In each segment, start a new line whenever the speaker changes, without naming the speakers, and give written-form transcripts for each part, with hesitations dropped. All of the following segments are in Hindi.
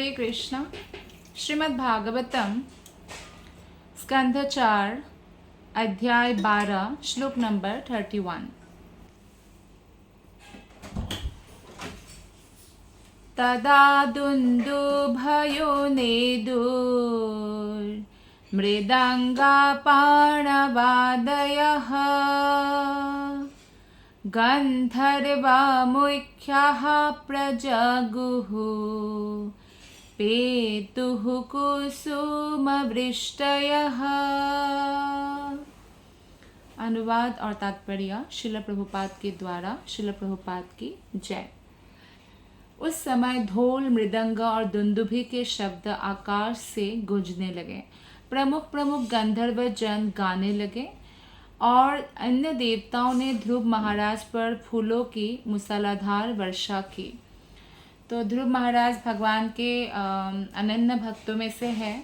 हरे कृष्ण। श्रीमद् भागवतम स्कंध 4 अध्याय 12 श्लोक नंबर 31। तदा दुन्दुभयो नेदुर्मृदङ्गापाणवादयः गन्धर्वमुख्याः प्रजगुः पेतुः कुसुमवृष्टयः। अनुवाद और तात्पर्य श्रील प्रभुपाद के द्वारा। श्रील प्रभुपाद की जय। उस समय ढोल, मृदंग और दुंदुभि के शब्द आकाश से गूंजने लगे। प्रमुख प्रमुख गंधर्व जन गाने लगे और अन्य देवताओं ने ध्रुव महाराज पर फूलों की मूसलाधार वर्षा की। तो ध्रुव महाराज भगवान के अनन्य भक्तों में से है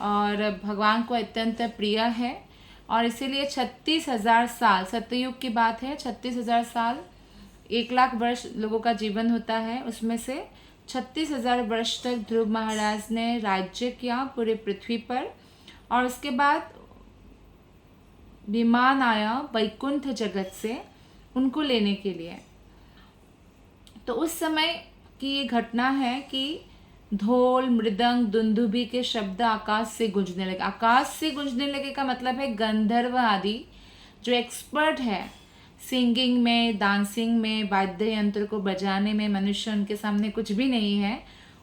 और भगवान को अत्यंत प्रिय है और इसीलिए 36,000 साल, सत्ययुग की बात है, 36,000 साल 1,00,000 वर्ष लोगों का जीवन होता है, उसमें से 36,000 वर्ष तक ध्रुव महाराज ने राज्य किया पूरे पृथ्वी पर। और उसके बाद विमान आया वैकुंठ जगत से उनको लेने के लिए। तो उस समय की ये घटना है कि ढोल, मृदंग, दुंदुभि के शब्द आकाश से गूंजने लगे। आकाश से गूंजने लगे का मतलब है गंधर्व आदि जो एक्सपर्ट है सिंगिंग में, डांसिंग में, वाद्य यंत्र को बजाने में, मनुष्य उनके सामने कुछ भी नहीं है,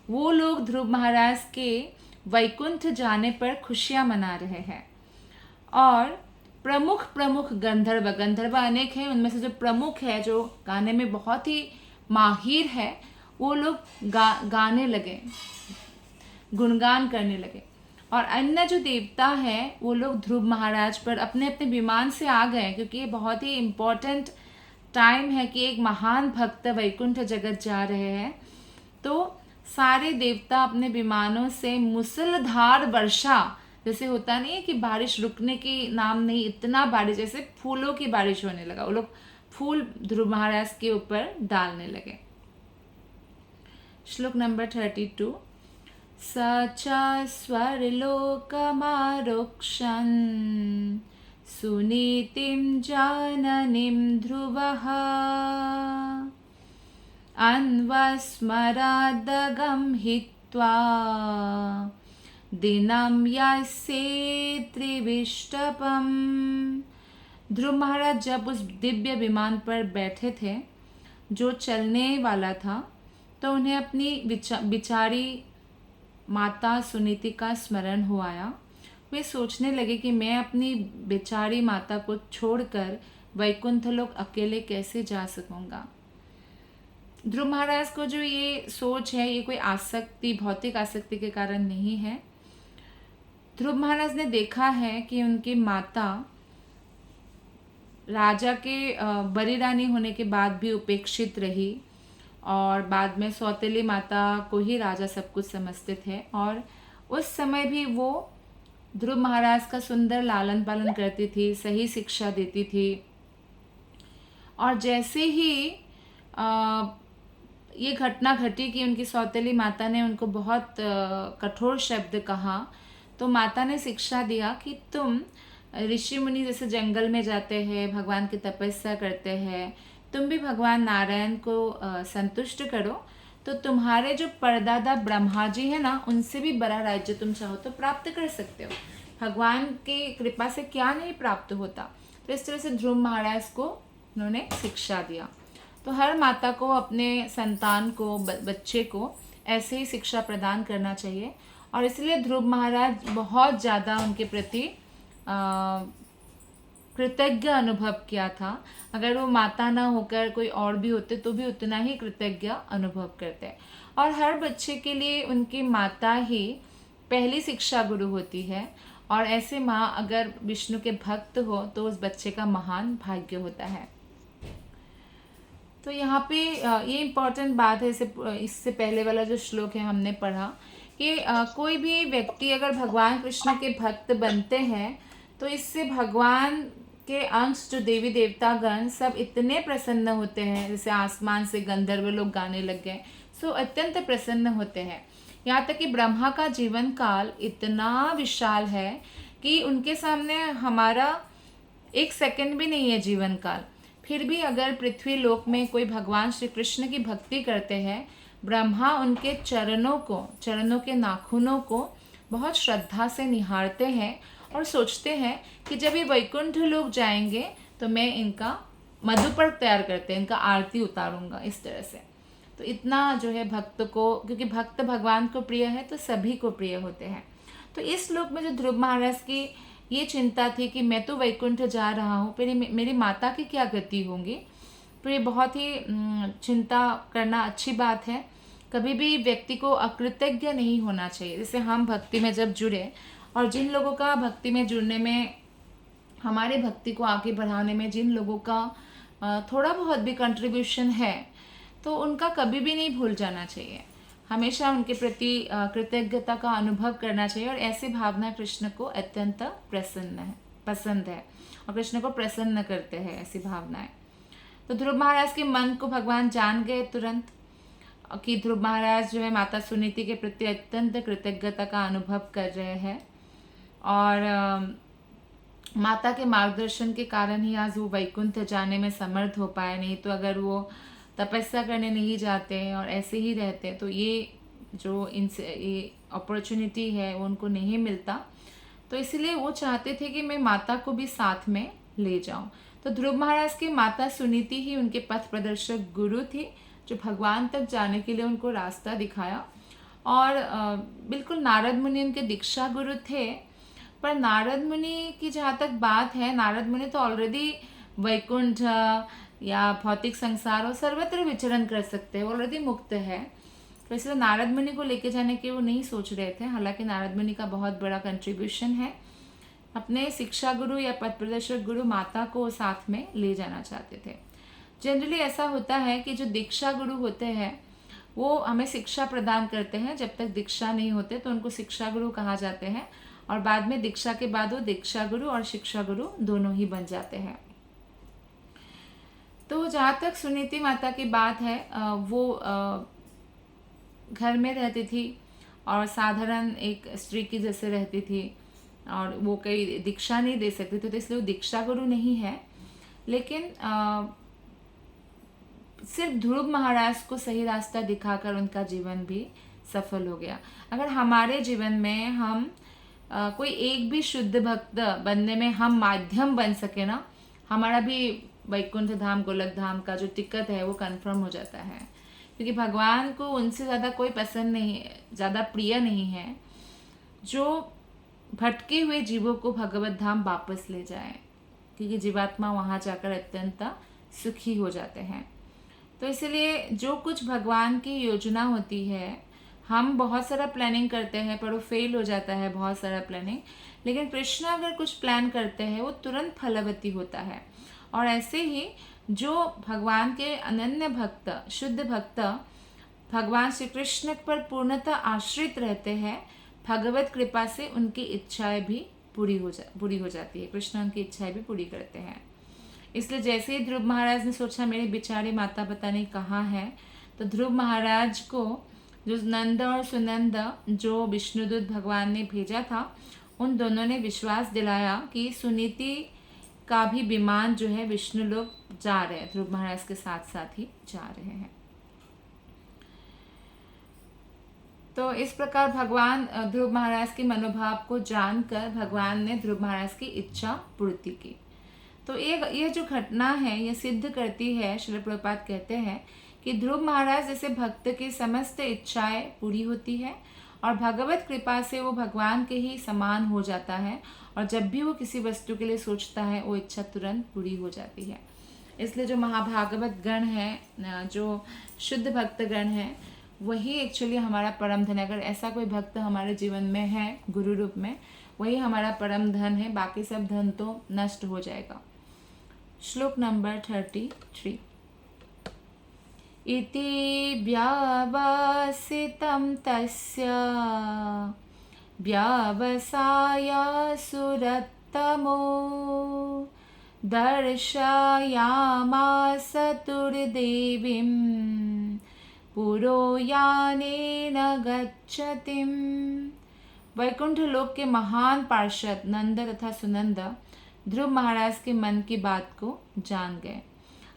वो लोग ध्रुव महाराज के वैकुंठ जाने पर खुशियां मना रहे हैं। और प्रमुख प्रमुख गंधर्व, गंधर्व अनेक हैं, उनमें से जो प्रमुख है, जो गाने में बहुत ही माहिर है, वो लोग गाने लगे, गुणगान करने लगे। और अन्य जो देवता है वो लोग ध्रुव महाराज पर अपने अपने विमान से आ गए, क्योंकि ये बहुत ही इम्पोर्टेंट टाइम है कि एक महान भक्त वैकुंठ जगत जा रहे हैं। तो सारे देवता अपने विमानों से मूसलाधार वर्षा, जैसे होता नहीं है कि बारिश रुकने की नाम नहीं, इतना बारिश, जैसे फूलों की बारिश होने लगा। वो लोग फूल ध्रुव महाराज के ऊपर डालने लगे। श्लोक नंबर 32। स च स्वर्लोकमारोक्षन् सुनीतिं जाननीं ध्रुवः अन्वस्मरादगं हित्वा दिनं यस्ये त्रिविष्टपम्। ध्रुव महाराज जब उस दिव्य विमान पर बैठे थे जो चलने वाला था, तो उन्हें अपनी बिचारी माता सुनीति का स्मरण हो आया। वे सोचने लगे कि मैं अपनी बेचारी माता को छोड़कर वैकुंठ लोक अकेले कैसे जा सकूंगा। ध्रुव महाराज को जो ये सोच है, ये कोई आसक्ति, भौतिक आसक्ति के कारण नहीं है। ध्रुव महाराज ने देखा है कि उनकी माता राजा के बड़ी रानी होने के बाद भी उपेक्षित रही और बाद में सौतेली माता को ही राजा सब कुछ समझते थे। और उस समय भी वो ध्रुव महाराज का सुंदर लालन पालन करती थी, सही शिक्षा देती थी। और जैसे ही ये घटना घटी कि उनकी सौतेली माता ने उनको बहुत कठोर शब्द कहा, तो माता ने शिक्षा दिया कि तुम ऋषि मुनि जैसे जंगल में जाते हैं, भगवान की तपस्या करते हैं, तुम भी भगवान नारायण को संतुष्ट करो, तो तुम्हारे जो परदादा ब्रह्मा जी है ना, उनसे भी बड़ा राज्य तुम चाहो तो प्राप्त कर सकते हो। भगवान की कृपा से क्या नहीं प्राप्त होता। तो इस तरह से ध्रुव महाराज को उन्होंने शिक्षा दिया। तो हर माता को अपने संतान को, बच्चे को ऐसे ही शिक्षा प्रदान करना चाहिए। और इसलिए ध्रुव महाराज बहुत ज़्यादा उनके प्रति कृतज्ञ अनुभव किया था। अगर वो माता ना होकर कोई और भी होते तो भी उतना ही कृतज्ञ अनुभव करते। और हर बच्चे के लिए उनकी माता ही पहली शिक्षा गुरु होती है। और ऐसे माँ अगर विष्णु के भक्त हो तो उस बच्चे का महान भाग्य होता है। तो यहाँ पे ये इम्पोर्टेंट बात है, इससे पहले वाला जो श्लोक है हमने पढ़ा कि कोई भी व्यक्ति अगर भगवान कृष्ण के भक्त बनते हैं तो इससे भगवान के अंश जो देवी देवतागण सब इतने प्रसन्न होते हैं। जैसे आसमान से गंधर्व लोग गाने लग गए, सो अत्यंत प्रसन्न होते हैं। यहाँ तक कि ब्रह्मा का जीवन काल इतना विशाल है कि उनके सामने हमारा 1 सेकंड भी नहीं है जीवन काल। फिर भी अगर पृथ्वी लोक में कोई भगवान श्री कृष्ण की भक्ति करते हैं, ब्रह्मा उनके चरणों के नाखूनों को बहुत श्रद्धा से निहारते हैं और सोचते हैं कि जब ये वैकुंठ लोग जाएंगे तो मैं इनका मधुपर्क तैयार करते हैं, इनका आरती उतारूंगा, इस तरह से। तो इतना जो है भक्त को, क्योंकि भक्त भगवान को प्रिय है तो सभी को प्रिय होते हैं। तो इस श्लोक में जो ध्रुव महाराज की ये चिंता थी कि मैं तो वैकुंठ जा रहा हूँ, फिर मेरी माता की क्या गति होंगी, तो ये बहुत ही चिंता करना अच्छी बात है। कभी भी व्यक्ति को अकृतज्ञ नहीं होना चाहिए। जैसे हम भक्ति में जब जुड़े और जिन लोगों का भक्ति में जुड़ने में, हमारे भक्ति को आगे बढ़ाने में जिन लोगों का थोड़ा बहुत भी कंट्रीब्यूशन है, तो उनका कभी भी नहीं भूल जाना चाहिए। हमेशा उनके प्रति कृतज्ञता का अनुभव करना चाहिए, और ऐसी भावना कृष्ण को अत्यंत पसंद है और कृष्ण को प्रसन्न करते हैं ऐसी भावनाएं। तो ध्रुव महाराज के मन को भगवान जान गए तुरंत कि ध्रुव महाराज जो है माता सुनीति के प्रति अत्यंत कृतज्ञता का अनुभव कर रहे हैं, और माता के मार्गदर्शन के कारण ही आज वो वैकुंठ जाने में समर्थ हो पाए। नहीं तो अगर वो तपस्या करने नहीं जाते और ऐसे ही रहते तो ये जो ये अपॉर्चुनिटी है वो उनको नहीं मिलता। तो इसलिए वो चाहते थे कि मैं माता को भी साथ में ले जाऊं। तो ध्रुव महाराज की माता सुनीति ही उनके पथ प्रदर्शक गुरु थी, जो भगवान तक जाने के लिए उनको रास्ता दिखाया। और बिल्कुल नारद मुनि उनके दीक्षा गुरु थे। पर नारद मुनि की जहाँ तक बात है, नारद मुनि तो ऑलरेडी वैकुंठ या भौतिक संसार और सर्वत्र विचरण कर सकते हैं, ऑलरेडी मुक्त है। तो इसलिए नारद मुनि को लेके जाने के वो नहीं सोच रहे थे। हालांकि नारद मुनि का बहुत बड़ा कंट्रीब्यूशन है, अपने शिक्षा गुरु या पथ प्रदर्शक गुरु माता को साथ में ले जाना चाहते थे। जनरली ऐसा होता है कि जो दीक्षा गुरु होते हैं वो हमें शिक्षा प्रदान करते हैं, जब तक दीक्षा नहीं होते तो उनको शिक्षा गुरु कहा जाते हैं, और बाद में दीक्षा के बाद वो दीक्षा गुरु और शिक्षा गुरु दोनों ही बन जाते हैं। तो जहाँ तक सुनीति माता की बात है, वो घर में रहती थी और साधारण एक स्त्री की जैसे रहती थी, और वो कई दीक्षा नहीं दे सकती थी, तो इसलिए वो दीक्षा गुरु नहीं है। लेकिन सिर्फ ध्रुव महाराज को सही रास्ता दिखाकर उनका जीवन भी सफल हो गया। अगर हमारे जीवन में हम कोई एक भी शुद्ध भक्त बनने में हम माध्यम बन सके ना, हमारा भी वैकुंठ धाम गोलक धाम का जो टिकट है वो कंफर्म हो जाता है। क्योंकि भगवान को उनसे ज़्यादा कोई पसंद नहीं, ज़्यादा प्रिय नहीं है जो भटके हुए जीवों को भगवत धाम वापस ले जाए, क्योंकि जीवात्मा वहाँ जाकर अत्यंत सुखी हो जाते हैं। तो इसलिए जो कुछ भगवान की योजना होती है, हम बहुत सारा प्लानिंग करते हैं पर वो फेल हो जाता है, बहुत सारा प्लानिंग। लेकिन कृष्ण अगर कुछ प्लान करते हैं वो तुरंत फलवती होता है। और ऐसे ही जो भगवान के अनन्य भक्त, शुद्ध भक्त भगवान श्री कृष्ण पर पूर्णतः आश्रित रहते हैं, भगवत कृपा से उनकी इच्छाएं भी पूरी हो जाती है। कृष्ण उनकी इच्छाएं भी पूरी करते हैं। इसलिए जैसे ही ध्रुव महाराज ने सोचा मेरी बिचारी माता पता नहीं कहाँ है, तो ध्रुव महाराज को जो नंद और सुनंद जो विष्णुदूत भगवान ने भेजा था, उन दोनों ने विश्वास दिलाया कि सुनीति का भी विमान जो है विष्णु लोग जा रहे हैं, ध्रुव महाराज के साथ साथ ही जा रहे हैं। तो इस प्रकार भगवान ध्रुव महाराज के मनोभाव को जानकर भगवान ने ध्रुव महाराज की इच्छा पूर्ति की। तो ये जो घटना है ये सिद्ध करती है, श्रील प्रभुपाद कहते हैं कि ध्रुव महाराज जैसे भक्त की समस्त इच्छाएं पूरी होती है और भगवत कृपा से वो भगवान के ही समान हो जाता है, और जब भी वो किसी वस्तु के लिए सोचता है वो इच्छा तुरंत पूरी हो जाती है। इसलिए जो महाभागवत गण है, जो शुद्ध भक्त गण है, वही एक्चुअली हमारा परम धन है। अगर ऐसा कोई भक्त हमारे जीवन में है गुरु रूप में, वही हमारा परम धन है, बाकी सब धन तो नष्ट हो जाएगा। श्लोक नंबर 33। इति व्यावसितं तस्य व्यावसायासुरत्तमो दर्शयामास तुर्देवीं पुरो यानेन गच्छतिम। वैकुंठ लोक के महान पार्षद नंद तथा सुनंदा ध्रुव महाराज के मन की बात को जान गए,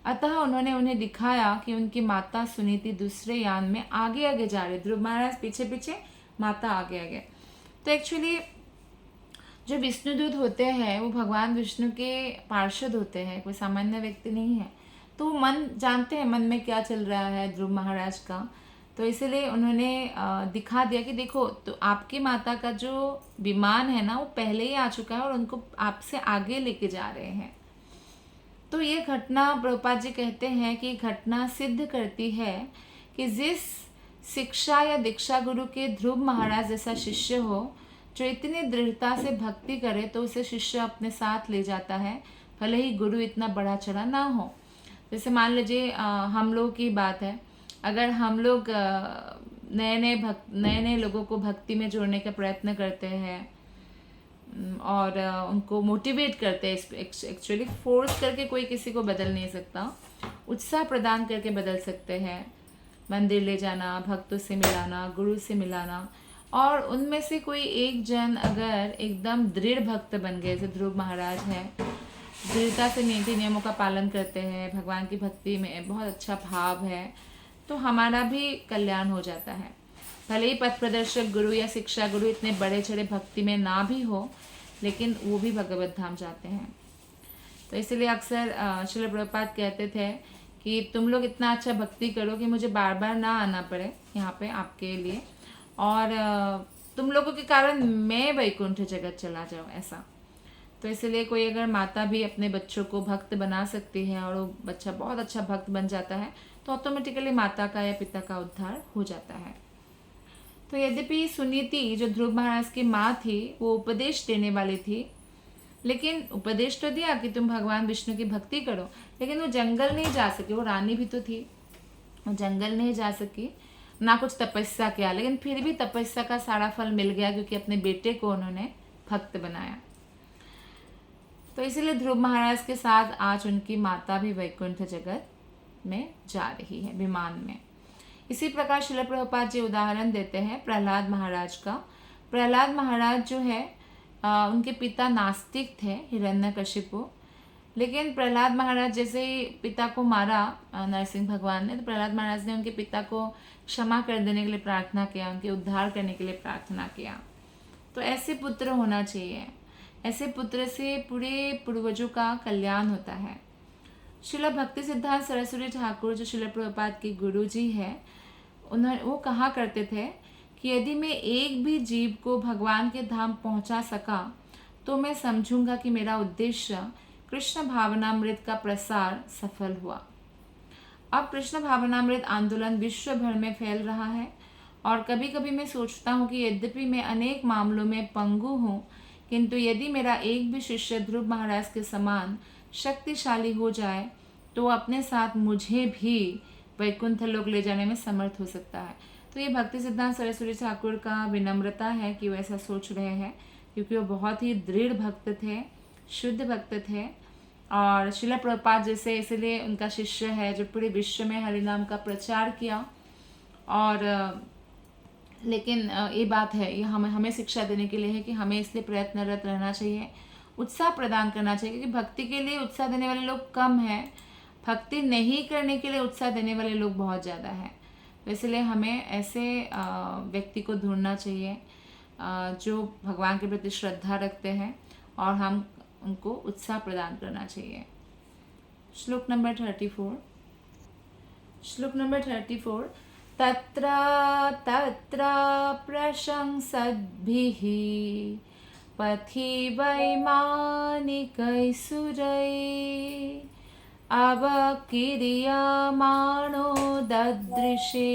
अतः उन्होंने उन्हें दिखाया कि उनकी माता सुनीति दूसरे यान में आगे आगे जा रही, ध्रुव महाराज पीछे पीछे, माता आगे आगे। तो एक्चुअली जो विष्णुदूत होते हैं वो भगवान विष्णु के पार्षद होते हैं, कोई सामान्य व्यक्ति नहीं है। तो वो मन जानते हैं मन में क्या चल रहा है ध्रुव महाराज का। तो इसलिए उन्होंने दिखा दिया कि देखो, तो आपकी माता का जो विमान है ना वो पहले ही आ चुका है और उनको आपसे आगे लेके जा रहे हैं। तो ये घटना प्रभुपाद जी कहते हैं कि घटना सिद्ध करती है कि जिस शिक्षा या दीक्षा गुरु के ध्रुव महाराज जैसा शिष्य हो, जो इतनी दृढ़ता से भक्ति करे, तो उसे शिष्य अपने साथ ले जाता है, भले ही गुरु इतना बड़ा चढ़ा ना हो। जैसे मान लीजिए हम लोग की बात है, अगर हम लोग नए नए लोगों को भक्ति में जोड़ने का प्रयत्न करते हैं और उनको मोटिवेट करते हैं, एक्चुअली फोर्स करके कोई किसी को बदल नहीं सकता, उत्साह प्रदान करके बदल सकते हैं। मंदिर ले जाना, भक्तों से मिलाना, गुरु से मिलाना, और उनमें से कोई एक जन अगर एकदम दृढ़ भक्त बन गए, जैसे ध्रुव महाराज हैं, दृढ़ता से नीति नियमों का पालन करते हैं, भगवान की भक्ति में बहुत अच्छा भाव है, तो हमारा भी कल्याण हो जाता है। भले ही पथ प्रदर्शक गुरु या शिक्षा गुरु इतने बड़े चढ़े भक्ति में ना भी हो, लेकिन वो भी भगवत धाम जाते हैं। तो इसलिए अक्सर श्रील प्रभुपाद कहते थे कि तुम लोग इतना अच्छा भक्ति करो कि मुझे बार बार ना आना पड़े यहाँ पे आपके लिए, और तुम लोगों के कारण मैं वैकुंठ जगत चला जाऊँ, ऐसा। तो इसलिए कोई अगर माता भी अपने बच्चों को भक्त बना सकती है और वो बच्चा बहुत अच्छा भक्त बन जाता है, तो ऑटोमेटिकली माता का या पिता का उद्धार हो जाता है। तो यद्यपि सुनीति जो ध्रुव महाराज की माँ थी वो उपदेश देने वाली थी, लेकिन उपदेश तो दिया कि तुम भगवान विष्णु की भक्ति करो, लेकिन वो जंगल नहीं जा सकी। वो रानी भी तो थी, वो जंगल नहीं जा सकी, ना कुछ तपस्या किया, लेकिन फिर भी तपस्या का सारा फल मिल गया क्योंकि अपने बेटे को उन्होंने भक्त बनाया। तो इसीलिए ध्रुव महाराज के साथ आज उनकी माता भी वैकुंठ जगत में जा रही है विमान में। इसी प्रकार श्रील प्रभुपाद जी उदाहरण देते हैं प्रहलाद महाराज का। प्रहलाद महाराज जो है उनके पिता नास्तिक थे, हिरण्यकशिपु, लेकिन प्रहलाद महाराज जैसे ही पिता को मारा नरसिंह भगवान ने, तो प्रहलाद महाराज ने उनके पिता को क्षमा कर देने के लिए प्रार्थना किया, उनके उद्धार करने के लिए प्रार्थना किया। तो ऐसे पुत्र होना चाहिए, ऐसे पुत्र से पूरे पूर्वजों का कल्याण होता है। श्रील भक्ति सिद्धांत सरस्वती ठाकुर जो श्रील प्रभुपाद के गुरु जी हैं, वो कहा करते थे कि यदि मैं एक भी जीव को भगवान के धाम पहुंचा सका तो मैं समझूंगा कि मेरा उद्देश्य कृष्ण भावनामृत का प्रसार सफल हुआ। अब कृष्ण भावनामृत आंदोलन विश्व भर में फैल रहा है, और कभी कभी मैं सोचता हूँ कि यद्यपि मैं अनेक मामलों में पंगु हूँ, किंतु यदि मेरा एक भी शिष्य ध्रुव महाराज के समान शक्तिशाली हो जाए तो अपने साथ मुझे भी वैकुंठ लोक ले जाने में समर्थ हो सकता है। तो ये भक्ति सिद्धांत सरस्वती ठाकुर का विनम्रता है कि वो ऐसा सोच रहे हैं, क्योंकि वो बहुत ही दृढ़ भक्त थे, शुद्ध भक्त थे, और श्रील प्रभुपाद जैसे इसलिए उनका शिष्य है जो पूरे विश्व में हरिनाम का प्रचार किया। और लेकिन ये बात है, ये हमें शिक्षा देने के लिए है कि हमें इसलिए प्रयत्नरत रहना चाहिए, उत्साह प्रदान करना चाहिए, क्योंकि भक्ति के लिए उत्साह देने वाले लोग कम हैं, भक्ति नहीं करने के लिए उत्साह देने वाले लोग बहुत ज़्यादा हैं। तो इसलिए हमें ऐसे व्यक्ति को ढूंढना चाहिए जो भगवान के प्रति श्रद्धा रखते हैं, और हम उनको उत्साह प्रदान करना चाहिए। श्लोक नंबर 34। श्लोक नंबर 34। तत्र तत्र प्रशंसद्भिः पथि वैमानिकैसुरैः अवकीर्यमाणो ददृशे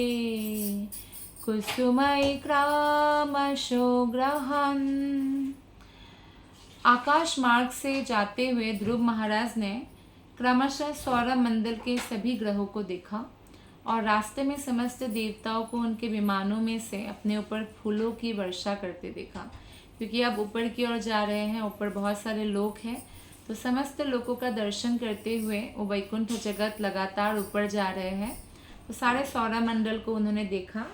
कुसुमैक्रामशो ग्रहन्। आकाश मार्ग से जाते हुए ध्रुव महाराज ने क्रमशः सौर मंडल के सभी ग्रहों को देखा, और रास्ते में समस्त देवताओं को उनके विमानों में से अपने ऊपर फूलों की वर्षा करते देखा, क्योंकि अब ऊपर की ओर जा रहे हैं, ऊपर बहुत सारे लोक हैं। तो समस्त लोकों का दर्शन करते हुए वो वैकुंठ जगत लगातार ऊपर जा रहे हैं। तो सारे सौरमंडल को उन्होंने देखा।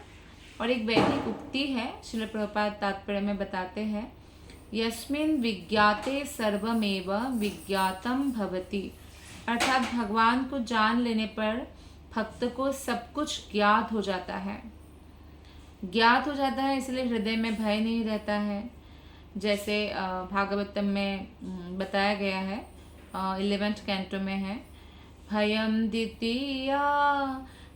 और एक वैदिक उक्ति है, श्रील प्रभुपाद तात्पर्य में बताते हैं, यस्मिन् विज्ञाते सर्वमेव विज्ञातम भवति, अर्थात भगवान को जान लेने पर भक्त को सब कुछ ज्ञात हो जाता है। ज्ञात हो जाता है इसलिए हृदय में भय नहीं रहता है। जैसे भागवतम में बताया गया है, 11th कैंटो में है, भयम द्वितीया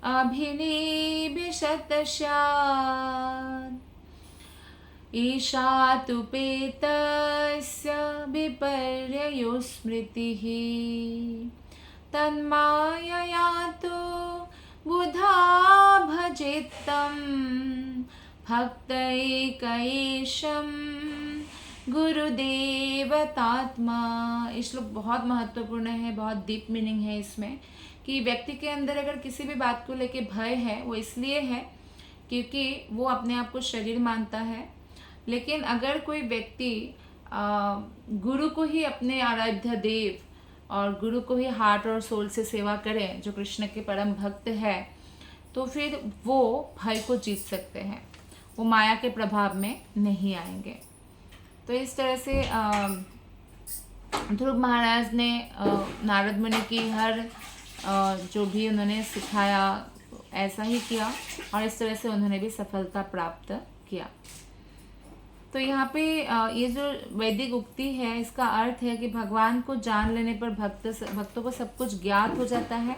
अभिनिवेशत स्यात्, ईशातुपेतस्य विपर्ययो स्मृतिः, तन्मायया तु बुधा भजेत्तं भक्तैकैशं गुरुदेवतात्मा। ये श्लोक बहुत महत्वपूर्ण है, बहुत डीप मीनिंग है इसमें, कि व्यक्ति के अंदर अगर किसी भी बात को लेके भय है, वो इसलिए है क्योंकि वो अपने आप को शरीर मानता है। लेकिन अगर कोई व्यक्ति गुरु को ही अपने आराध्य देव और गुरु को ही हार्ट और सोल से सेवा करे, जो कृष्ण के परम भक्त है, तो फिर वो भय को जीत सकते हैं, वो माया के प्रभाव में नहीं आएंगे। तो इस तरह से ध्रुव महाराज ने नारद मुनि की हर जो भी उन्होंने सिखाया ऐसा ही किया, और इस तरह से उन्होंने भी सफलता प्राप्त किया। तो यहाँ पे ये जो वैदिक उक्ति है, इसका अर्थ है कि भगवान को जान लेने पर भक्तों को सब कुछ ज्ञात हो जाता है।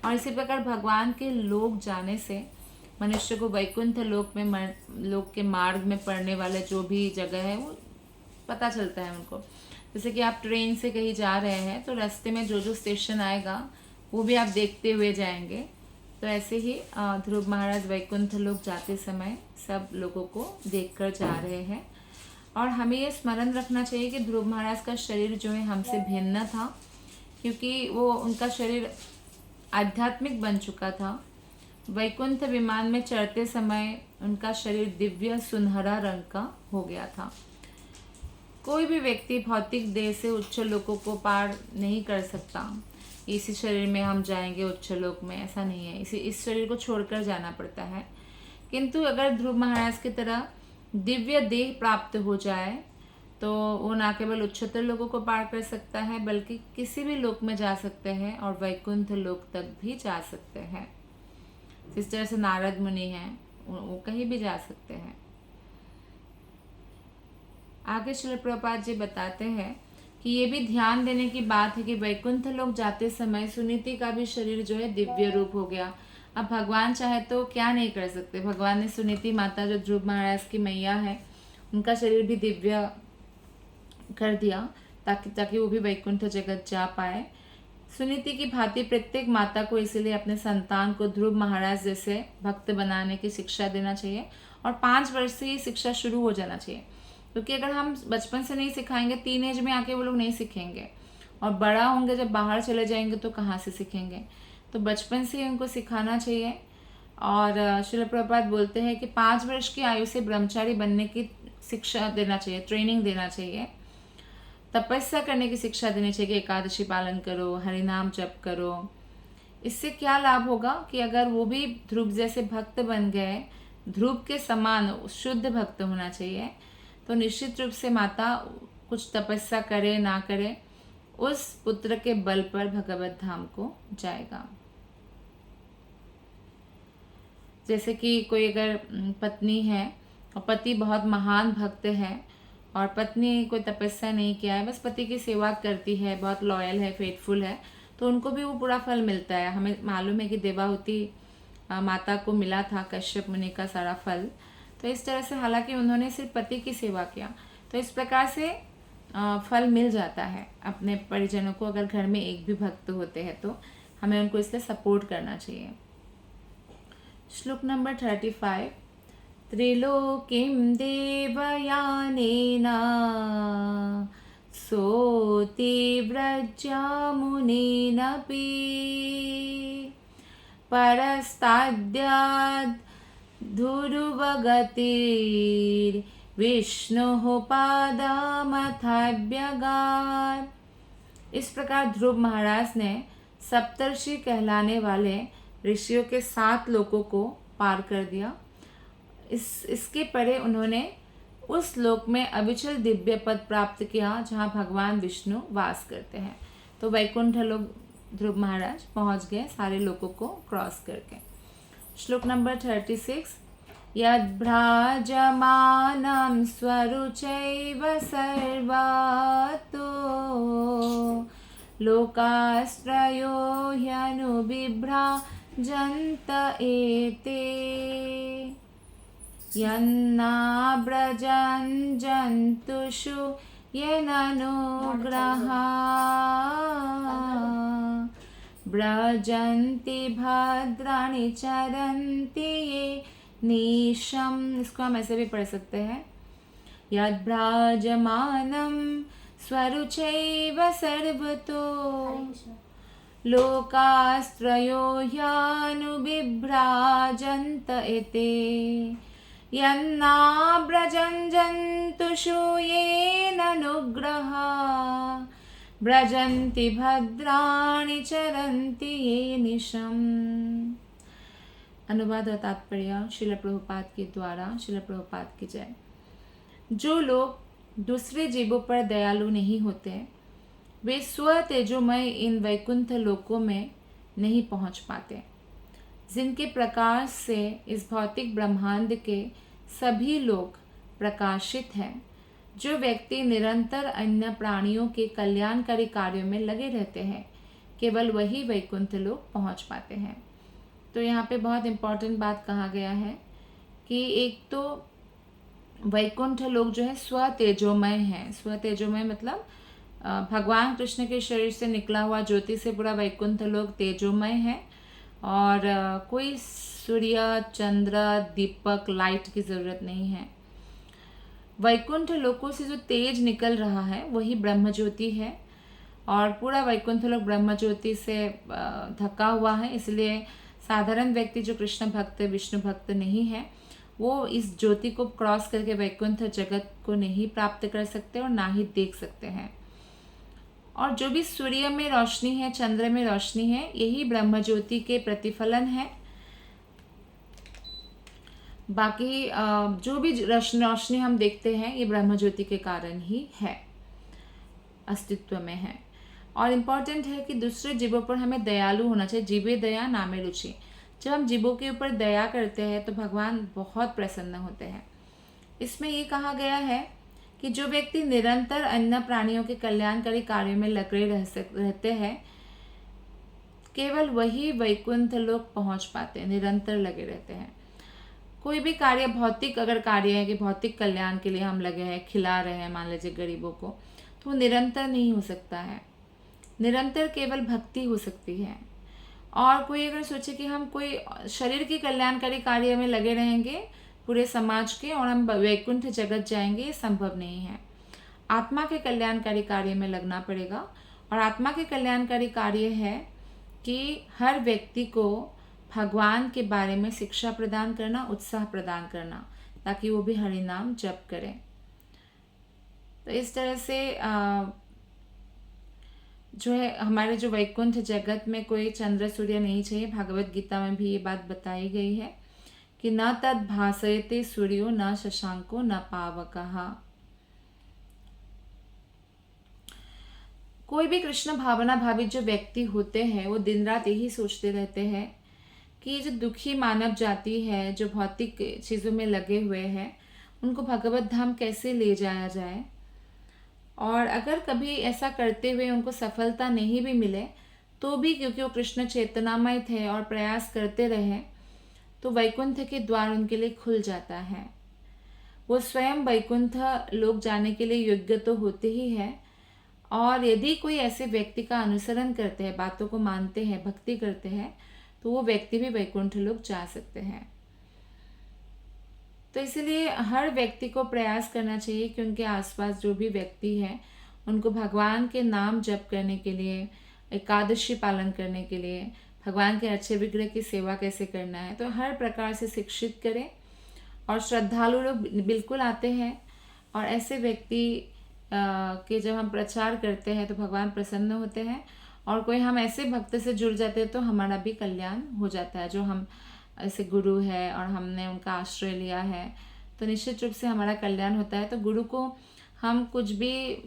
और इसी प्रकार भगवान के लोक जाने से मनुष्य को वैकुंठ लोक के मार्ग में पड़ने वाले जो भी जगह है वो पता चलता है उनको। जैसे कि आप ट्रेन से कहीं जा रहे हैं तो रास्ते में जो जो स्टेशन आएगा वो भी आप देखते हुए जाएंगे। तो ऐसे ही ध्रुव महाराज वैकुंठ लोक जाते समय सब लोगों को देखकर जा रहे हैं। और हमें ये स्मरण रखना चाहिए कि ध्रुव महाराज का शरीर जो है हमसे भिन्न था, क्योंकि वो उनका शरीर आध्यात्मिक बन चुका था। वैकुंठ विमान में चढ़ते समय उनका शरीर दिव्य सुनहरा रंग का हो गया था। कोई भी व्यक्ति भौतिक देह से उच्च लोकों को पार नहीं कर सकता। इसी शरीर में हम जाएंगे उच्च लोक में, ऐसा नहीं है। इस शरीर को छोड़कर जाना पड़ता है। किंतु अगर ध्रुव महाराज की तरह दिव्य देह प्राप्त हो जाए तो वो न केवल उच्चतर लोगों को पार कर सकता है, बल्कि किसी भी लोक में जा सकते हैं और वैकुंठ लोक तक भी जा सकते हैं। जिस तरह से नारद मुनि हैं, वो कहीं भी जा सकते हैं। आगे श्रील प्रभुपाद जी बताते हैं कि ये भी ध्यान देने की बात है कि वैकुंठ लोक जाते समय सुनीति का भी शरीर जो है दिव्य रूप हो गया। अब भगवान चाहे तो क्या नहीं कर सकते। भगवान ने सुनीति माता जो ध्रुव महाराज की मैया है, उनका शरीर भी दिव्य कर दिया ताकि वो भी वैकुंठ जगत जा पाए। सुनीति की भांति प्रत्येक माता को इसीलिए अपने संतान को ध्रुव महाराज जैसे भक्त बनाने की शिक्षा देना चाहिए, और 5 वर्ष से ही शिक्षा शुरू हो जाना चाहिए। क्योंकि अगर हम बचपन से नहीं सिखाएंगे, टीन एज में आके वो लोग नहीं सीखेंगे, और बड़ा होंगे जब बाहर चले जाएंगे तो कहाँ से सीखेंगे। तो बचपन से ही उनको सिखाना चाहिए। और श्रील प्रभुपाद बोलते हैं कि 5 वर्ष की आयु से ब्रह्मचारी बनने की शिक्षा देना चाहिए, ट्रेनिंग देना चाहिए, तपस्या करने की शिक्षा देनी चाहिए कि एकादशी पालन करो, हरिनाम जप करो। इससे क्या लाभ होगा कि अगर वो भी ध्रुव जैसे भक्त बन गए, ध्रुव के समान शुद्ध भक्त होना चाहिए, तो निश्चित रूप से माता कुछ तपस्या करे ना करे, उस पुत्र के बल पर भगवत धाम को जाएगा। जैसे कि कोई अगर पत्नी है और पति बहुत महान भक्त है और पत्नी कोई तपस्या नहीं किया है, बस पति की सेवा करती है, बहुत लॉयल है, फेथफुल है, तो उनको भी वो पूरा फल मिलता है। हमें मालूम है कि देवाहुति माता को मिला था कश्यप मुनि का सारा फल। तो इस तरह से हालांकि उन्होंने सिर्फ पति की सेवा किया, तो इस प्रकार से फल मिल जाता है अपने परिजनों को। अगर घर में एक भी भक्त होते हैं तो हमें उनको इसलिए सपोर्ट करना चाहिए। श्लोक नंबर 35। त्रिलोकीं देवयानेन सोऽतिव्रजामुनेनपि परस्ताद्याद् ध्रुवगतिर्विष्णोः पादामथाभ्यगात्। इस प्रकार ध्रुव महाराज ने सप्तर्षि कहलाने वाले ऋषियों के 7 लोकों को पार कर दिया। इसके परे उन्होंने उस लोक में अविचल दिव्य पद प्राप्त किया जहाँ भगवान विष्णु वास करते हैं। तो वैकुंठ लोक ध्रुव महाराज पहुँच गए सारे लोकों को क्रॉस करके। श्लोक नंबर 36। यद्भ्राजमानं स्वरुचैव सर्वातो लोकास्त्रयो ह्यनुबिभ्राजन्त एते यन्नाव्रजन् जन्तुषु येनानुग्रहा व्रजन्ति भद्राणि चरन्ति ये निशम्। इसको हम ऐसे भी पढ़ सकते हैं, यद्भ्राजमानं स्वरुचैव सर्वतो लोकास्त्रयो ह्यनुबिभ्राजन्त एते यन्नाव्रजन् जन्तुषु येनानुग्रहा व्रजन्ति भद्राणि चरन्ति ये निशम्। अनुवाद और तात्पर्य श्रील प्रभुपाद के द्वारा। श्रील प्रभुपाद की जय। जो लोग दूसरे जीवों पर दयालु नहीं होते वे स्व तेजोमय इन वैकुंठ लोकों में नहीं पहुंच पाते, जिनके प्रकाश से इस भौतिक ब्रह्मांड के सभी लोग प्रकाशित हैं। जो व्यक्ति निरंतर अन्य प्राणियों के कल्याणकारी कार्यों में लगे रहते हैं, केवल वही वैकुंठ लोक पहुंच पाते हैं। तो यहाँ पे बहुत इम्पोर्टेंट बात कहा गया है कि एक तो वैकुंठ लोक जो है स्व तेजोमय है। स्व तेजोमय मतलब भगवान कृष्ण के शरीर से निकला हुआ ज्योति से पूरा वैकुंठ लोक तेजोमय है और कोई सूर्य चंद्र दीपक लाइट की ज़रूरत नहीं है। वैकुंठ लोकों से जो तेज निकल रहा है वही ब्रह्म ज्योति है और पूरा वैकुंठ लोक ब्रह्म ज्योति से ढका हुआ है। इसलिए साधारण व्यक्ति जो कृष्ण भक्त विष्णु भक्त नहीं है वो इस ज्योति को क्रॉस करके वैकुंठ जगत को नहीं प्राप्त कर सकते और ना ही देख सकते हैं। और जो भी सूर्य में रोशनी है चंद्र में रोशनी है यही ब्रह्म ज्योति के प्रतिफलन है। बाकी जो भी रोशनी हम देखते हैं ये ब्रह्म ज्योति के कारण ही है, अस्तित्व में है। और इम्पॉर्टेंट है कि दूसरे जीवों पर हमें दयालु होना चाहिए। जीवे दया नामे रुचि। जब हम जीवों के ऊपर दया करते हैं तो भगवान बहुत प्रसन्न होते हैं। इसमें ये कहा गया है कि जो व्यक्ति निरंतर अन्य प्राणियों के कल्याणकारी कार्यों में लगे रहते हैं केवल वही वैकुंठ लोक पहुंच पाते हैं, निरंतर लगे रहते हैं। कोई भी कार्य भौतिक अगर कार्य है कि भौतिक कल्याण के लिए हम लगे हैं, खिला रहे हैं मान लीजिए गरीबों को, तो वो निरंतर नहीं हो सकता है। निरंतर केवल भक्ति हो सकती है। और कोई अगर सोचे कि हम कोई शरीर के कल्याणकारी कार्य में लगे रहेंगे पूरे समाज के और हम वैकुंठ जगत जाएंगे, ये संभव नहीं है। आत्मा के कल्याणकारी कार्य में लगना पड़ेगा। और आत्मा के कल्याणकारी कार्य है कि हर व्यक्ति को भगवान के बारे में शिक्षा प्रदान करना, उत्साह प्रदान करना, ताकि वो भी हरि नाम जप करें। तो इस तरह से जो है हमारे जो वैकुंठ जगत में कोई चंद्र सूर्य नहीं चाहिए। भागवत गीता में भी ये बात बताई गई है कि न तद भासयते सूर्यो न शशांको न पावकः। कोई भी कृष्ण भावना भावित जो व्यक्ति होते हैं वो दिन रात यही सोचते रहते हैं कि ये जो दुखी मानव जाति है जो भौतिक चीज़ों में लगे हुए हैं उनको भगवत धाम कैसे ले जाया जाए। और अगर कभी ऐसा करते हुए उनको सफलता नहीं भी मिले तो भी क्योंकि वो कृष्ण चेतनामय थे और प्रयास करते रहे तो वैकुंठ के द्वार उनके लिए खुल जाता है। वो स्वयं वैकुंठ लोक जाने के लिए योग्य तो होते ही है। और यदि कोई ऐसे व्यक्ति का अनुसरण करते हैं, बातों को मानते हैं, भक्ति करते हैं, तो वो व्यक्ति भी वैकुंठ लोक जा सकते हैं। तो इसलिए हर व्यक्ति को प्रयास करना चाहिए कि उनके आसपास जो भी व्यक्ति है उनको भगवान के नाम जप करने के लिए, एकादशी पालन करने के लिए, भगवान के अच्छे विग्रह की सेवा कैसे करना है, तो हर प्रकार से शिक्षित करें। और श्रद्धालु लोग बिल्कुल आते हैं और ऐसे व्यक्ति के जब हम प्रचार करते हैं तो भगवान प्रसन्न होते हैं और कोई हम ऐसे भक्त से जुड़ जाते हैं तो हमारा भी कल्याण हो जाता है। जो हम ऐसे गुरु है और हमने उनका आश्रय लिया है तो निश्चित रूप से हमारा कल्याण होता है। तो गुरु को हम कुछ भी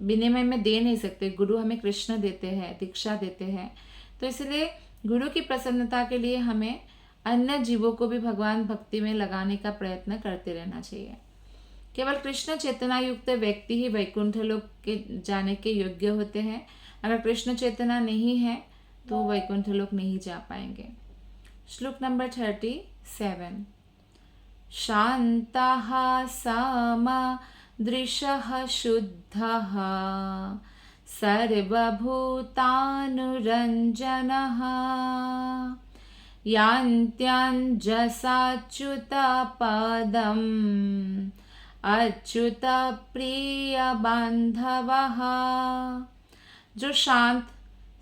विनिमय में दे नहीं सकते। गुरु हमें कृष्ण देते हैं, दीक्षा देते हैं। तो इसलिए गुरु की प्रसन्नता के लिए हमें अन्य जीवों को भी भगवान भक्ति में लगाने का प्रयत्न करते रहना चाहिए। केवल कृष्ण चेतना युक्त व्यक्ति ही वैकुंठ लोक के जाने के योग्य होते हैं। अगर कृष्ण चेतना नहीं है तो वैकुंठ लोक नहीं जा पाएंगे। श्लोक नंबर 37। शान्तः समदृशः शुद्धः सर्वभूतानुरञ्जनः यान्त्यञ्जसाच्युतपदम् अच्युत प्रिय बांधवः। जो शांत,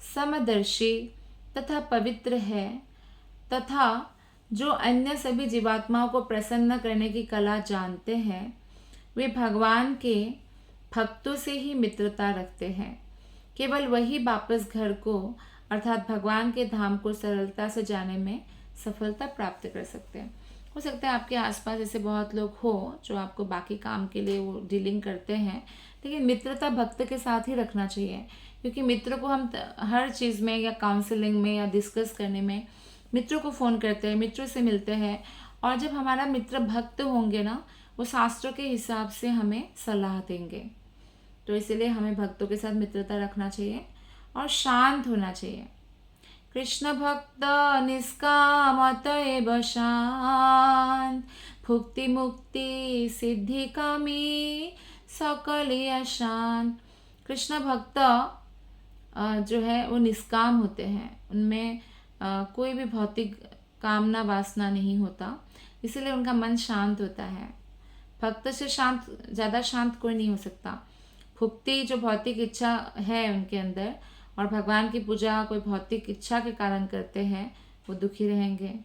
समदर्शी तथा पवित्र है तथा जो अन्य सभी जीवात्माओं को प्रसन्न करने की कला जानते हैं, वे भगवान के भक्तों से ही मित्रता रखते हैं। केवल वही वापस घर को अर्थात भगवान के धाम को सरलता से जाने में सफलता प्राप्त कर सकते हैं। हो सकता है आपके आसपास ऐसे बहुत लोग हो जो आपको बाकी काम के लिए वो डीलिंग करते हैं, लेकिन मित्रता भक्त के साथ ही रखना चाहिए। क्योंकि मित्र को हम हर चीज़ में या काउंसलिंग में या डिस्कस करने में मित्रों को फ़ोन करते हैं, मित्रों से मिलते हैं। और जब हमारा मित्र भक्त होंगे ना, वो शास्त्रों के हिसाब से हमें सलाह देंगे। तो इसलिए हमें भक्तों के साथ मित्रता रखना चाहिए और शांत होना चाहिए। कृष्ण भक्त निष्कामत एव शांत भुक्ति मुक्ति सिद्धि कामी सकलिय शांत। कृष्ण भक्त जो है वो निष्काम होते हैं, उनमें कोई भी भौतिक कामना वासना नहीं होता, इसलिए उनका मन शांत होता है। भक्त से शांत, ज़्यादा शांत कोई नहीं हो सकता। भुक्ति जो भौतिक इच्छा है उनके अंदर और भगवान की पूजा कोई भौतिक इच्छा के कारण करते हैं, वो दुखी रहेंगे।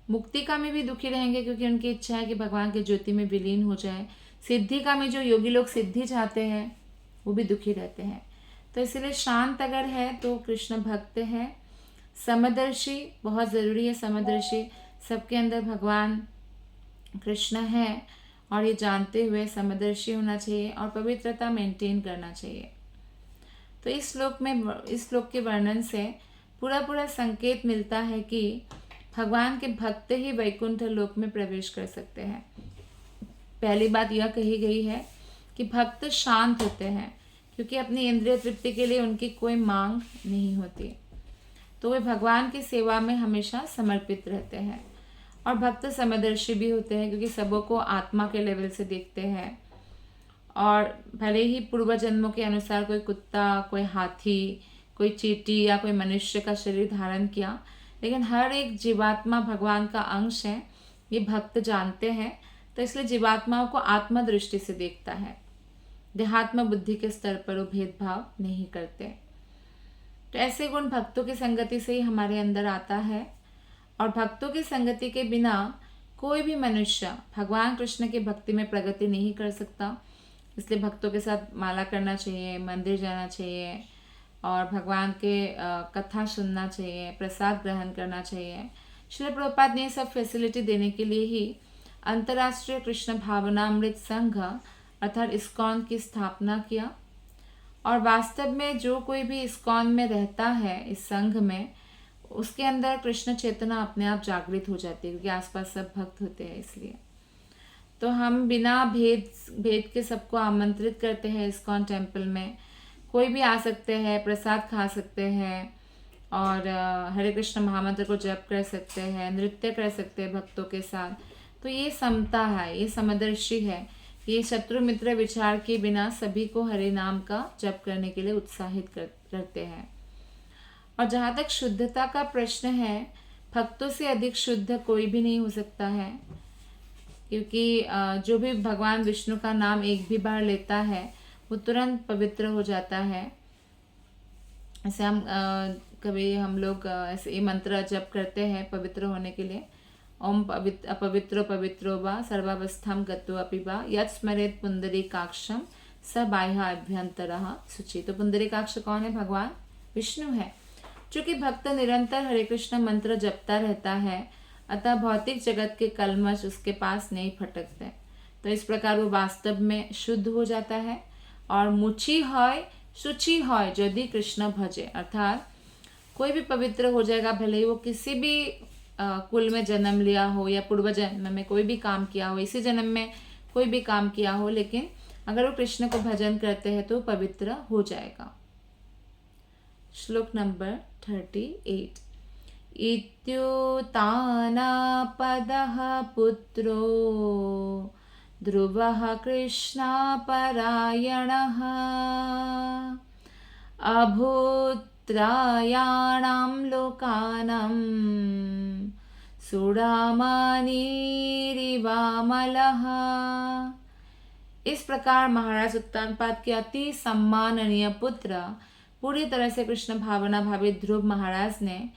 मुक्ति का में भी दुखी रहेंगे क्योंकि उनकी इच्छा है कि भगवान के ज्योति में विलीन हो जाए। सिद्धि का में जो योगी लोग सिद्धि चाहते हैं वो भी दुखी रहते हैं। तो इसलिए शांत अगर है तो कृष्ण भक्त है। समदर्शी बहुत ज़रूरी है। समदर्शी सबके अंदर भगवान कृष्ण है और ये जानते हुए समदर्शी होना चाहिए और पवित्रता मेंटेन करना चाहिए। तो इस श्लोक के वर्णन से पूरा संकेत मिलता है कि भगवान के भक्त ही वैकुंठ लोक में प्रवेश कर सकते हैं। पहली बात यह कही गई है कि भक्त शांत होते हैं क्योंकि अपनी इंद्रिय तृप्ति के लिए उनकी कोई मांग नहीं होती, तो वे भगवान की सेवा में हमेशा समर्पित रहते हैं। और भक्त समदर्शी भी होते हैं क्योंकि सबों को आत्मा के लेवल से देखते हैं। और भले ही पूर्व जन्मों के अनुसार कोई कुत्ता, कोई हाथी, कोई चींटी या कोई मनुष्य का शरीर धारण किया, लेकिन हर एक जीवात्मा भगवान का अंश है, ये भक्त जानते हैं। तो इसलिए जीवात्माओं को आत्मा दृष्टि से देखता है। देहात्म बुद्धि के स्तर पर वो भेदभाव नहीं करते। तो ऐसे गुण भक्तों की संगति से ही हमारे अंदर आता है। और भक्तों की संगति के बिना कोई भी मनुष्य भगवान कृष्ण की भक्ति में प्रगति नहीं कर सकता। इसलिए भक्तों के साथ माला करना चाहिए, मंदिर जाना चाहिए और भगवान के कथा सुनना चाहिए, प्रसाद ग्रहण करना चाहिए। श्रील प्रभुपाद ने सब फैसिलिटी देने के लिए ही अंतर्राष्ट्रीय कृष्ण भावनामृत संघ अर्थात इस्कॉन की स्थापना किया। और वास्तव में जो कोई भी इस्कॉन में रहता है, इस संघ में, उसके अंदर कृष्ण चेतना अपने आप जागृत हो जाती है क्योंकि आसपास सब भक्त होते हैं। इसलिए तो हम बिना भेद के सबको आमंत्रित करते हैं इस्कॉन टेम्पल में। कोई भी आ सकते हैं, प्रसाद खा सकते हैं और हरे कृष्ण महामंत्र को जप कर सकते हैं, नृत्य कर सकते हैं भक्तों के साथ। तो ये समता है, ये समदर्शी है, ये शत्रु मित्र विचार के बिना सभी को हरे नाम का जप करने के लिए उत्साहित करते हैं। और जहाँ तक शुद्धता का प्रश्न है, भक्तों से अधिक शुद्ध कोई भी नहीं हो सकता है क्योंकि जो भी भगवान विष्णु का नाम एक भी बार लेता है वो तुरंत पवित्र हो जाता है। ऐसे कभी हम लोग ऐसे ये मंत्र जप करते हैं पवित्र होने के लिए, ओम अपवित्रो पवित्रो वा सर्वावस्थाम गतो अपि वा यत् स्मरेत् पुंडरीकाक्षं स बाह्याभ्यंतरः शुचि। तो पुंडरीकाक्ष कौन है? भगवान विष्णु है। चूंकि भक्त निरंतर हरे कृष्ण मंत्र जपता रहता है, अतः भौतिक जगत के कलमश उसके पास नहीं फटकते। तो इस प्रकार वो वास्तव में शुद्ध हो जाता है। और मुचि है शुचि है यदि कृष्ण भजे, अर्थात कोई भी पवित्र हो जाएगा, भले ही वो किसी भी कुल में जन्म लिया हो या पूर्व जन्म में कोई भी काम किया हो, इसी जन्म में कोई भी काम किया हो, लेकिन अगर वो कृष्ण को भजन करते हैं तो पवित्र हो जाएगा। श्लोक नंबर 38। इत्युतानापदः पुत्रो ध्रुवः कृष्णापरायणः अभूत्रायाणां लोकानां सुडामणिरिवामलः। इस प्रकार महाराज उत्तानपाद के अति सम्माननीय पुत्र पूरी तरह से कृष्ण भावना भावित ध्रुव महाराज ने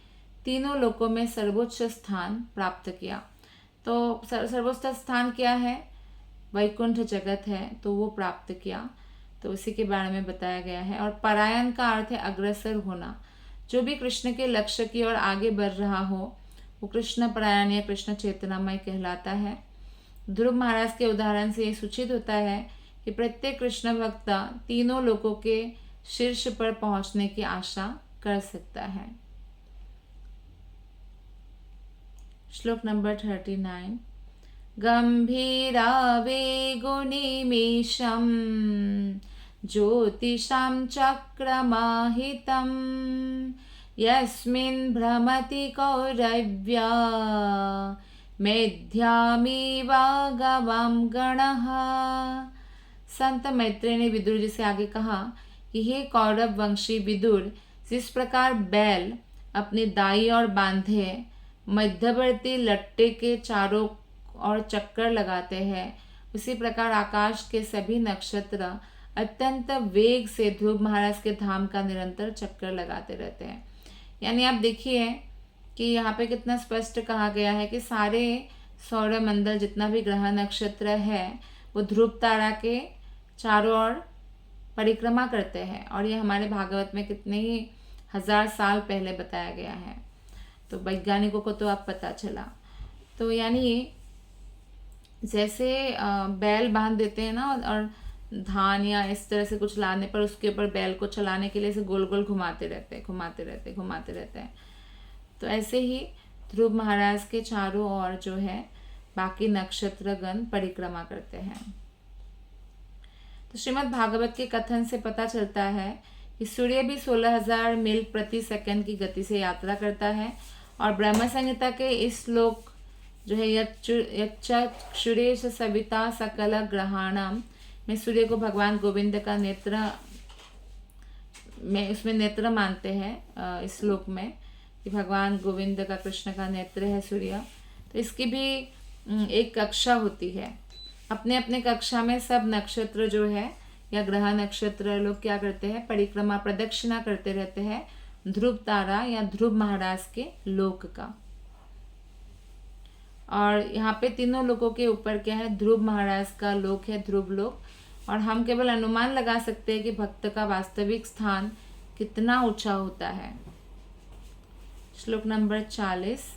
तीनों लोकों में सर्वोच्च स्थान प्राप्त किया। तो सर्वोच्च स्थान क्या है? वैकुंठ जगत है, तो वो प्राप्त किया। तो उसी के बारे में बताया गया है। और परायण का अर्थ है अग्रसर होना। जो भी कृष्ण के लक्ष्य की ओर आगे बढ़ रहा हो वो कृष्ण परायण या कृष्ण चेतनामय कहलाता है। ध्रुव महाराज के उदाहरण से ये सूचित होता है कि प्रत्येक कृष्ण भक्त तीनों लोकों के शीर्ष पर पहुंचने की आशा कर सकता है। श्लोक नंबर 39। गंभीरावेगुनिमेषं ज्योतिषां चक्रमाहितं यस्मिन् भ्रमति कौरव्या मेध्यामिवागवं गणः। संत मैत्रेय ने विदुर जी से आगे कहा कि हे कौरव वंशी विदुर, जिस प्रकार बैल अपनी दाई और बांधे मध्यवर्ती लट्टे के चारों और चक्कर लगाते हैं, उसी प्रकार आकाश के सभी नक्षत्र अत्यंत वेग से ध्रुव महाराज के धाम का निरंतर चक्कर लगाते रहते हैं। यानी आप देखिए कि यहाँ पे कितना स्पष्ट कहा गया है कि सारे सौरमंडल जितना भी ग्रह नक्षत्र है वो ध्रुव तारा के चारों ओर परिक्रमा करते हैं। और ये हमारे भागवत में कितने ही हजार साल पहले बताया गया है। तो वैज्ञानिकों को तो अब पता चला। तो यानी जैसे बैल बांध देते हैं ना, और धान या इस तरह से कुछ लाने पर उसके ऊपर बैल को चलाने के लिए इसे गोल गोल घुमाते रहते हैं। तो ऐसे ही ध्रुव महाराज के चारों ओर जो है बाकी नक्षत्रगण परिक्रमा करते हैं। तो श्रीमद् भागवत के कथन से पता चलता है कि सूर्य भी 16,000 मील प्रति सेकंड की गति से यात्रा करता है। और ब्रह्म संहिता के इस श्लोक जो है यक्षुरेश सविता सकल ग्रहाणाम में सूर्य को भगवान गोविंद का नेत्र में उसमें नेत्र मानते हैं। इस श्लोक में कि भगवान गोविंद का कृष्ण का नेत्र है सूर्य। तो इसकी भी एक कक्षा होती है। अपने अपने कक्षा में सब नक्षत्र जो है या ग्रह नक्षत्र लोग क्या करते हैं? परिक्रमा प्रदक्षिणा करते रहते हैं ध्रुव तारा या ध्रुव महाराज के लोक का। और यहाँ पे तीनों लोकों के ऊपर क्या है? ध्रुव महाराज का लोक है, ध्रुव लोक। और हम केवल अनुमान लगा सकते हैं कि भक्त का वास्तविक स्थान कितना ऊंचा होता है। श्लोक नंबर 40।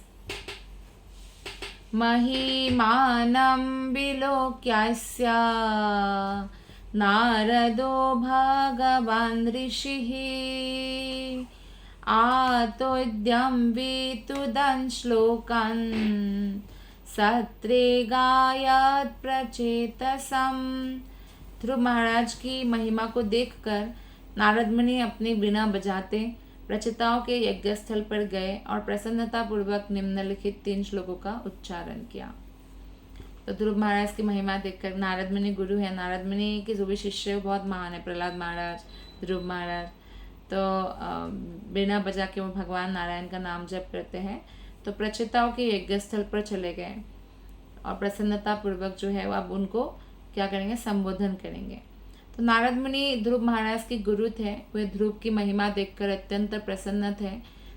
महिमानं विलोक्यास्य नारदो भगवान् ऋषिः आतोद्यं वितुदन् श्लोकान् सत्रे गायत् प्रचेतसम्। ध्रुव महाराज की महिमा को देखकर नारद मुनि अपनी वीणा बजाते प्रचिताओं के यज्ञ स्थल पर गए और प्रसन्नता पूर्वक निम्नलिखित 3 श्लोकों का उच्चारण किया। तो ध्रुव महाराज की महिमा देखकर, नारद मुनि गुरु है, नारद मुनि के जो भी शिष्य है बहुत महान है, प्रहलाद महाराज, ध्रुव महाराज। तो वीणा बजा के वो भगवान नारायण का नाम जप करते हैं। तो प्रचिताओं के यज्ञ स्थल पर चले गए और प्रसन्नता पूर्वक जो है वो अब उनको क्या करेंगे? संबोधन करेंगे। तो नारद मुनि ध्रुव महाराज के गुरु थे। वे ध्रुव की महिमा देखकर अत्यंत प्रसन्न थे।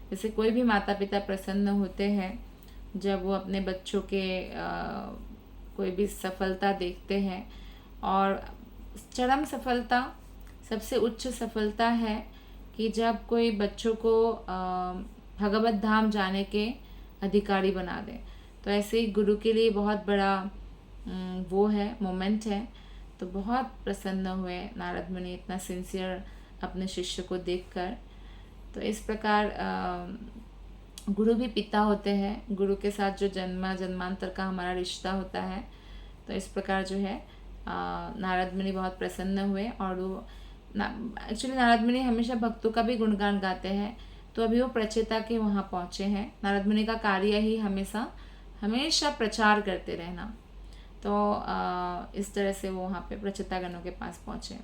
जैसे कोई भी माता पिता प्रसन्न होते हैं जब वो अपने बच्चों के कोई भी सफलता देखते हैं। और चरम सफलता, सबसे उच्च सफलता है कि जब कोई बच्चों को भगवत धाम जाने के अधिकारी बना दे। तो ऐसे ही गुरु के लिए बहुत बड़ा वो है, मोमेंट है। तो बहुत प्रसन्न हुए नारद मुनि इतना सिंसियर अपने शिष्य को देखकर। तो इस प्रकार गुरु भी पिता होते हैं, गुरु के साथ जो जन्मांतर का हमारा रिश्ता होता है। तो इस प्रकार जो है नारद मुनि बहुत प्रसन्न हुए। और वो एक्चुअली नारद मुनि हमेशा भक्तों का भी गुणगान गाते हैं। तो अभी वो प्रचेता के वहाँ पहुँचे हैं। नारद मुनि का कार्य ही हमेशा प्रचार करते रहना। तो इस तरह से वो वहाँ पे प्रचेतागणों के पास पहुँचे।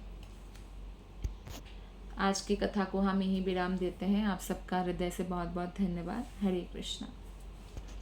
आज की कथा को हम यहीं विराम देते हैं। आप सबका हृदय से बहुत बहुत धन्यवाद। हरे कृष्णा।